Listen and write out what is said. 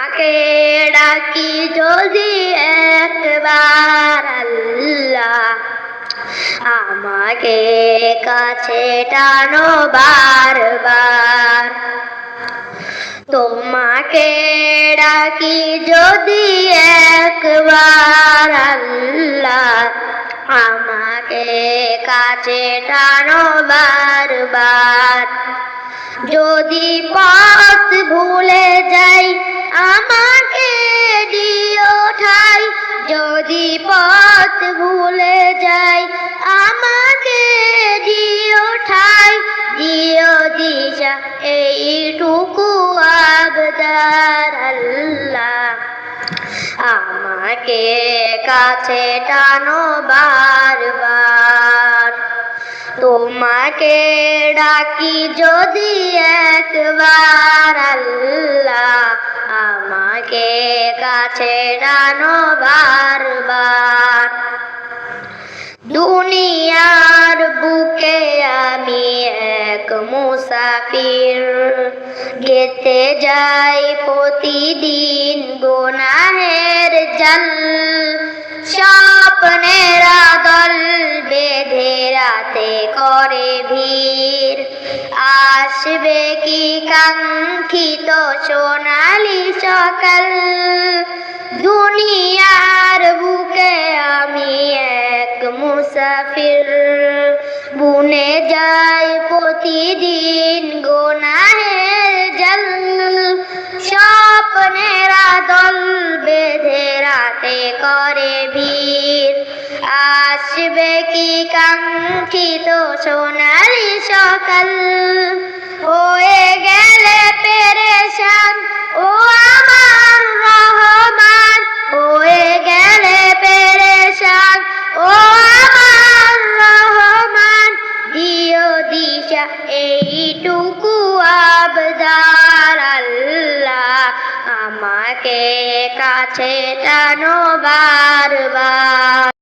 তোমাকে ডাকি যদি একবার আল্লাহ, আমাকে কাছে টানো বারবার। তোমাকে ডাকি যদি একবার আল্লাহ, আমাকে কাছে টানো বারবার। যদি পথ ভুলে যাই আমাকে দিও ঠাই, যদি পথ ভুলে যাই আমাকে দিও ঠাই, দিও দিশা এইটুকু আবদার আল্লাহ, আমাকে কাছে টানো বারবার। তোমাকে ডাকি যদি একবার আল্লাহ, আমাকে কাছে টানো বারবার। দুনিয়ার বুকে আমি এক মুসাফির, গেতে যাই প্রতিদিন গুনাহের জাল। স্বপ্নেরা দল বেঁধে রাতে করে ভিড়, আসবে কি কাঙ্ক্ষিত সোনালি সকাল। দুনিয়ার বুকে আমি এক মুসাফির, বুনে যাই প্রতিদিন গুনাহের জাল। স্বপ্নেরা দল বেঁধে রাতে করে ভিড়, আসবে কি কাঙ্ক্ষিত সোনালি সকাল। হয়ে গেলে পেরেশান ও আমার রহমান, হয়ে গেলে পেরেশান ও আমার রহমান, দিও দিশা এইটুকু আবদার আল্লাহ, আমাকে কাছে টানো বারবার।